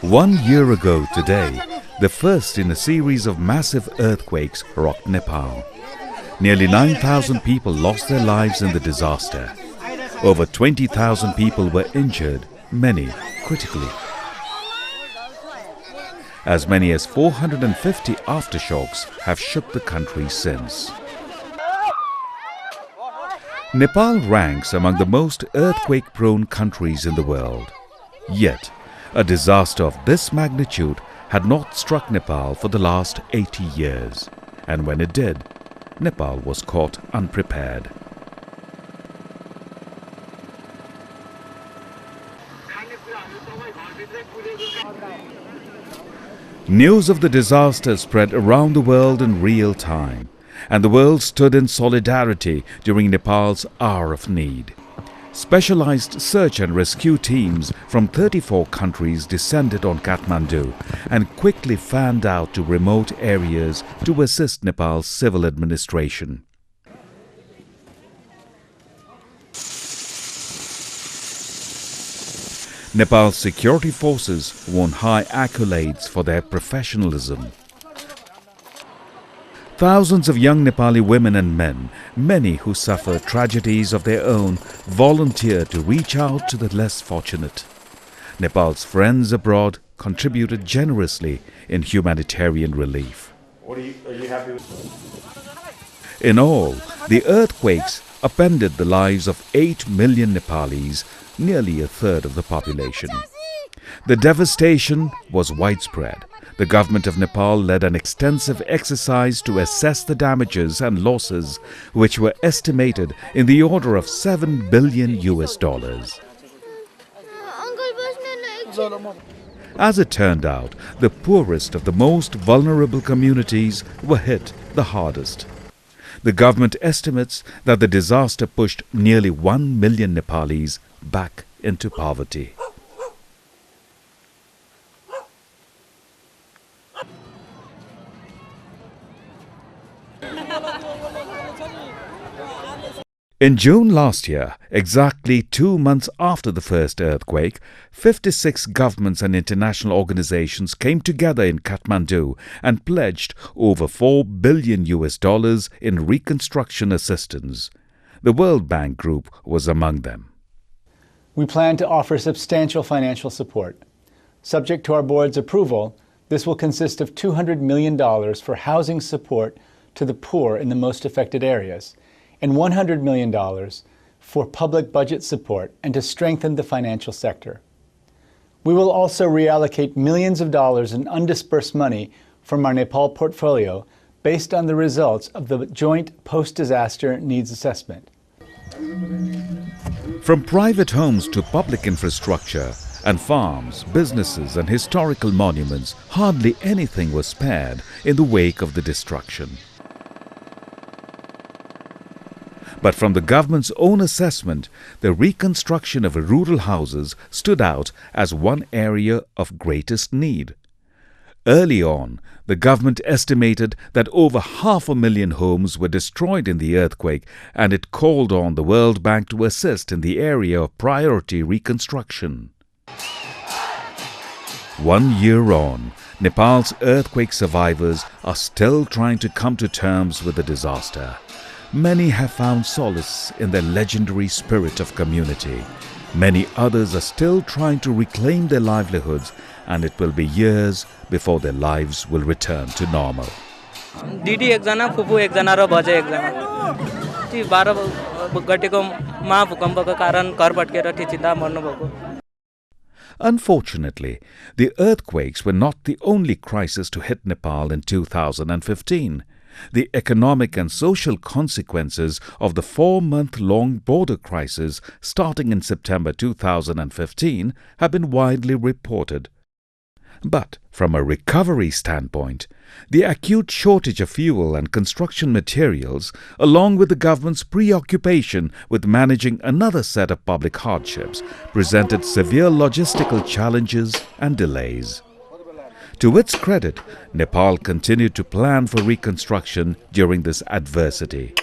1 year ago today, the first in a series of massive earthquakes rocked Nepal. Nearly 9,000 people lost their lives in the disaster. Over 20,000 people were injured, many critically. As many as 450 aftershocks have shook the country since. Nepal ranks among the most earthquake-prone countries in the world. Yet, a disaster of this magnitude had not struck Nepal for the last 80 years. And when it did, Nepal was caught unprepared. News of the disaster spread around the world in real time, and the world stood in solidarity during Nepal's hour of need. Specialized search and rescue teams from 34 countries descended on Kathmandu and quickly fanned out to remote areas to assist Nepal's civil administration. Nepal's security forces won high accolades for their professionalism. Thousands of young Nepali women and men, many who suffer tragedies of their own, volunteered to reach out to the less fortunate. Nepal's friends abroad contributed generously in humanitarian relief. Are you happy with? In all, the earthquakes upended the lives of 8 million Nepalis, nearly a third of the population. The devastation was widespread. The government of Nepal led an extensive exercise to assess the damages and losses, which were estimated in the order of $7 billion. As it turned out, the poorest of the most vulnerable communities were hit the hardest. The government estimates that the disaster pushed nearly 1 million Nepalis back into poverty. In June last year, exactly 2 months after the first earthquake, 56 governments and international organizations came together in Kathmandu and pledged over $4 billion in reconstruction assistance. The World Bank Group was among them. We plan to offer substantial financial support. Subject to our board's approval, this will consist of $200 million for housing support to the poor in the most affected areas, and $100 million for public budget support and to strengthen the financial sector. We will also reallocate millions of dollars in undispersed money from our Nepal portfolio based on the results of the joint post-disaster needs assessment. From private homes to public infrastructure and farms, businesses and historical monuments, hardly anything was spared in the wake of the destruction. But from the government's own assessment, the reconstruction of rural houses stood out as one area of greatest need. Early on, the government estimated that over 500,000 homes were destroyed in the earthquake, and it called on the World Bank to assist in the area of priority reconstruction. 1 year on, Nepal's earthquake survivors are still trying to come to terms with the disaster. Many have found solace in their legendary spirit of community. Many others are still trying to reclaim their livelihoods, and it will be years before their lives will return to normal. दिदी एकजना फुपू एकजना र बजे एकजना ती 12 गतेको महाभूकम्पको कारण घर भत्केर ठिचिँदा मर्नुभएको. Unfortunately, the earthquakes were not the only crisis to hit Nepal in 2015. The economic and social consequences of the 4-month-long border crisis starting in September 2015 have been widely reported. But from a recovery standpoint, the acute shortage of fuel and construction materials, along with the government's preoccupation with managing another set of public hardships, presented severe logistical challenges and delays. To its credit, Nepal continued to plan for reconstruction during this adversity.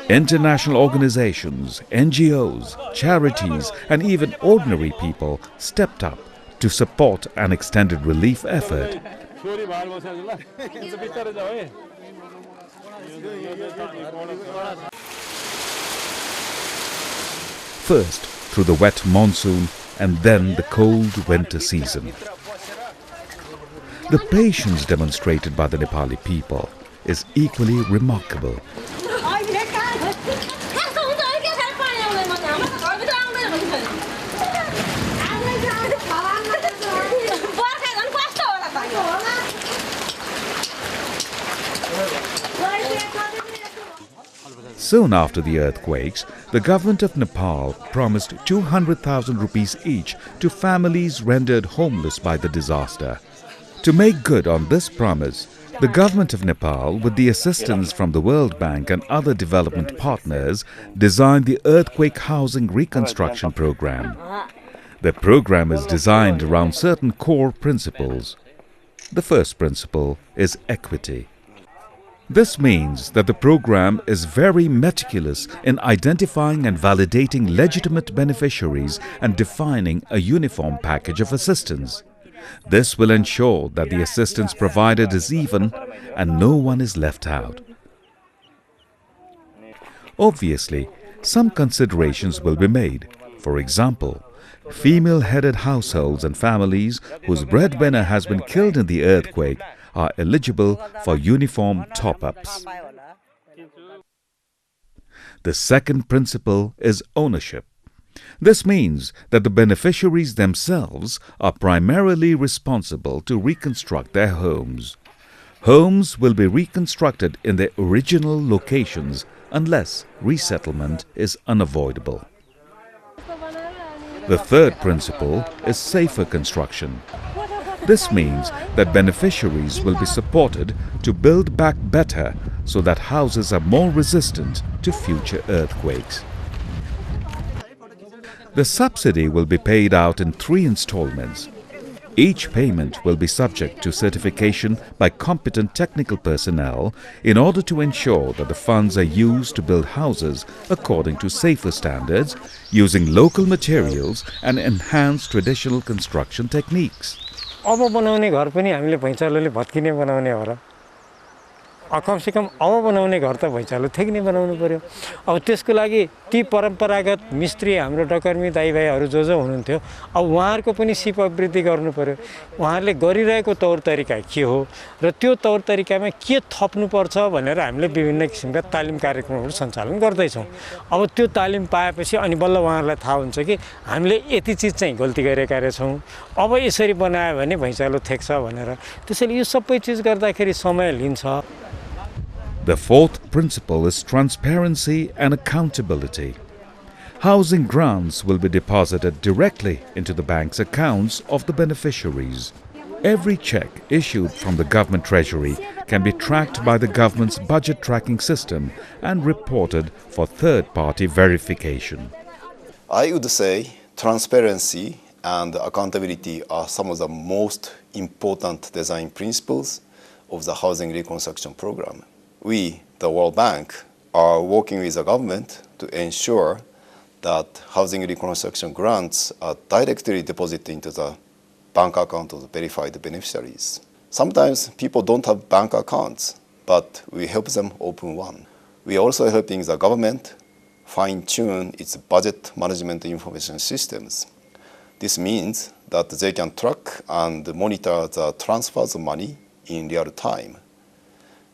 International organizations, NGOs, charities, and even ordinary people stepped up to support an extended relief effort. First through the wet monsoon and then the cold winter season. The patience demonstrated by the Nepali people is equally remarkable. Soon after the earthquakes, the government of Nepal promised 200,000 rupees each to families rendered homeless by the disaster. To make good on this promise, the government of Nepal, with the assistance from the World Bank and other development partners, designed the Earthquake Housing Reconstruction Program. The program is designed around certain core principles. The first principle is equity. This means that the program is very meticulous in identifying and validating legitimate beneficiaries and defining a uniform package of assistance. This will ensure that the assistance provided is even and no one is left out. Obviously, some considerations will be made. For example, female-headed households and families whose breadwinner has been killed in the earthquake are eligible for uniform top-ups. The second principle is ownership. This means that the beneficiaries themselves are primarily responsible to reconstruct their homes. Homes will be reconstructed in their original locations unless resettlement is unavoidable. The third principle is safer construction. This means that beneficiaries will be supported to build back better so that houses are more resistant to future earthquakes. The subsidy will be paid out in 3 installments. Each payment will be subject to certification by competent technical personnel in order to ensure that the funds are used to build houses according to safer standards, using local materials and enhanced traditional construction techniques. अब बनाउने घर पनि हामीले भैँचालोले भत्किने बनाउने हो र कमसेकम अब बनाउने घर त भैँचालो ठेक्ने बनाउनु पर्यो अब त्यसको लागि ती परम्परागत मिस्त्री हाम्रो डकर्मी दाइभाइहरू जो हुनुहुन्थ्यो अब उहाँहरूको पनि सिप अभिवृद्धि गर्नु पर्यो उहाँहरूले गरिरहेको तौर तरिका के हो र त्यो तौर तरिकामा के थप्नु पर्छ भनेर हामीले विभिन्न किसिमका तालिम कार्यक्रमहरू सञ्चालन गर्दै छौं अब त्यो तालिम पाएपछि अनि बल्ल उहाँहरूलाई थाहा हुन्छ कि हामीले यति चीज चाहिँ गल्ती गरेका रहेछौं अब यसरी बनायो भने भैँचालो ठेक्छ भनेर त्यसैले यो सबै चीज गर्दाखेरि समय लिन्छ. The fourth principle is transparency and accountability. Housing grants will be deposited directly into the bank's accounts of the beneficiaries. Every check issued from the government treasury can be tracked by the government's budget tracking system and reported for third-party verification. I would say transparency and accountability are some of the most important design principles of the Housing Reconstruction Program. We, the World Bank, are working with the government to ensure that housing reconstruction grants are directly deposited into the bank account of the verified beneficiaries. Sometimes people don't have bank accounts, but we help them open one. We are also helping the government fine-tune its budget management information systems. This means that they can track and monitor the transfers of money in real time.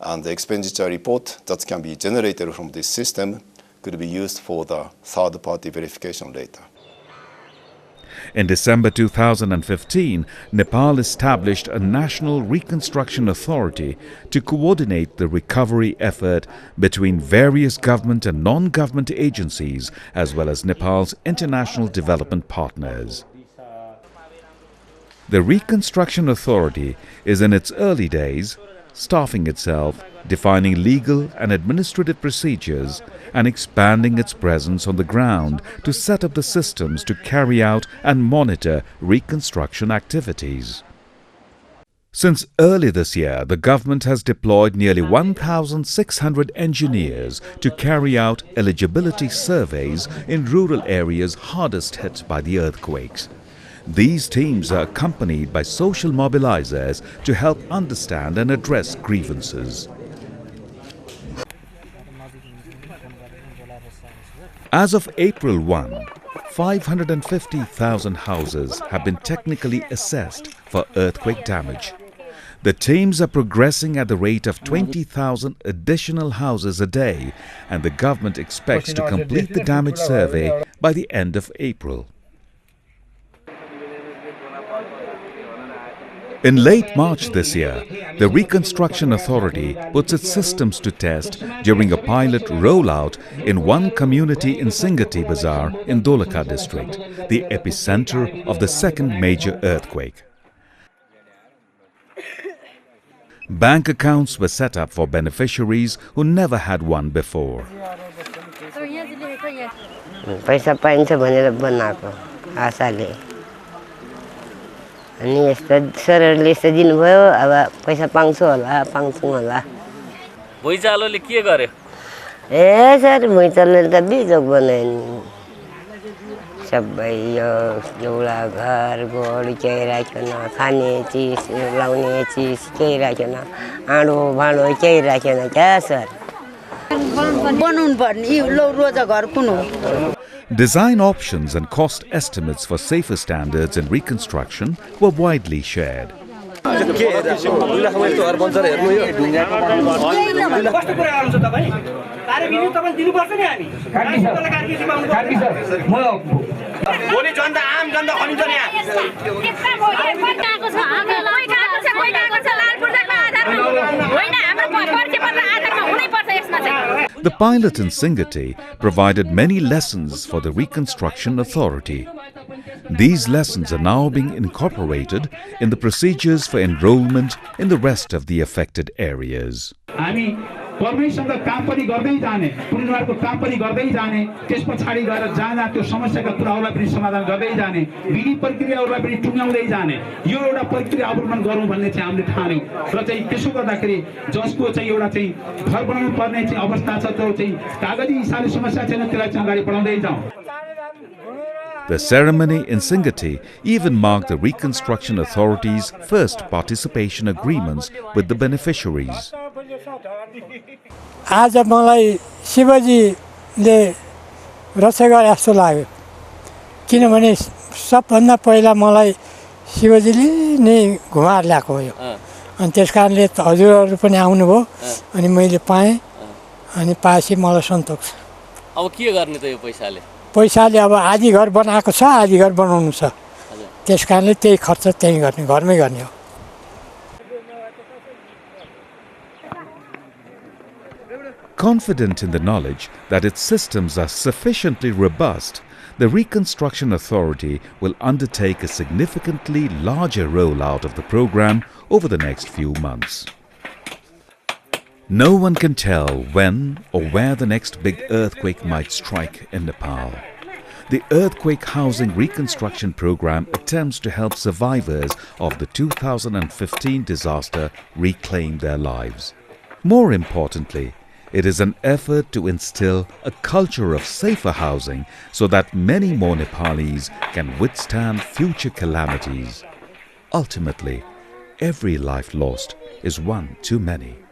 And the expenditure report that can be generated from this system could be used for the third-party verification later. In December 2015, Nepal established a National Reconstruction Authority to coordinate the recovery effort between various government and non-government agencies as well as Nepal's international development partners. The Reconstruction Authority is in its early days, staffing itself, defining legal and administrative procedures, and expanding its presence on the ground to set up the systems to carry out and monitor reconstruction activities. Since early this year, the government has deployed nearly 1,600 engineers to carry out eligibility surveys in rural areas hardest hit by the earthquakes. These teams are accompanied by social mobilizers to help understand and address grievances. As of April 1, 550,000 houses have been technically assessed for earthquake damage. The teams are progressing at the rate of 20,000 additional houses a day, and the government expects to complete the damage survey by the end of April. In late March this year, the Reconstruction Authority puts its systems to test during a pilot rollout in one community in Singati Bazaar in Dolakha district, the epicenter of the second major earthquake. Bank accounts were set up for beneficiaries who never had one before. पैसा पाइन्छ भनेर बनाएको आशाले अनि यस्तो सरहरूले यस्तो दिनुभयो अब पैसा पाउँछु होला भुइँचालोले के गर्यो ए सर भुइँचालोले त बिजोग बनायो नि सबै यो एउटा घर गोड केही राखेन खाने चिज लाउने चिज केही राखेन आँडो भाँडो केही राखेन क्या सर बनाउनु पर्ने लो रोजा घर कुन हो Design options and cost estimates for safer standards in reconstruction were widely shared. The pilot in Singati provided many lessons for the Reconstruction Authority. These lessons are now being incorporated in the procedures for enrollment in the rest of the affected areas. परमेसँग काम पनि गर्दै जाने पुनर्वारको काम पनि गर्दै जाने त्यसपछि गएर जाँदा त्यो समस्याका कुराहरूलाई पनि समाधान गर्दै जाने विधि प्रक्रियाहरूलाई पनि टुङ्गाउँदै जाने यो एउटा प्रक्रिया अवलम्बन गरौँ भन्ने चाहिँ हामीले ठान्यौं र चाहिँ त्यसो गर्दाखेरि जसको चाहिँ एउटा चाहिँ घर बनाउनु पर्ने चाहिँ अवस्था छ त्यो चाहिँ कागजी हिसाबले समस्या छैन त्यसलाई चाहिँ अगाडि बढाउँदै जाउँ. The ceremony in Singati even marked the Reconstruction Authority's first participation agreements with the beneficiaries. आज मलाई शिवजीले रक्षा गरे जस्तो लाग्यो किनभने सबभन्दा पहिला मलाई शिवजीले नै घुमाएर ल्याएको हो अनि त्यसकारणले हजुरहरू पनि आउनुभयो अनि मैले पाएँ अनि पाएपछि मलाई सन्तोष छ. अब के गर्ने त यो पैसाले अब आधी घर बनाएको छ आधी घर बनाउनु छ त्यसकारणले त्यही खर्च त्यही गर्ने घरमै गर्ने हो. Confident in the knowledge that its systems are sufficiently robust, the Reconstruction Authority will undertake a significantly larger rollout of the program over the next few months. No one can tell when or where the next big earthquake might strike in Nepal. The Earthquake Housing Reconstruction Program attempts to help survivors of the 2015 disaster reclaim their lives. More importantly, it is an effort to instill a culture of safer housing so that many more Nepalis can withstand future calamities. Ultimately, every life lost is one too many.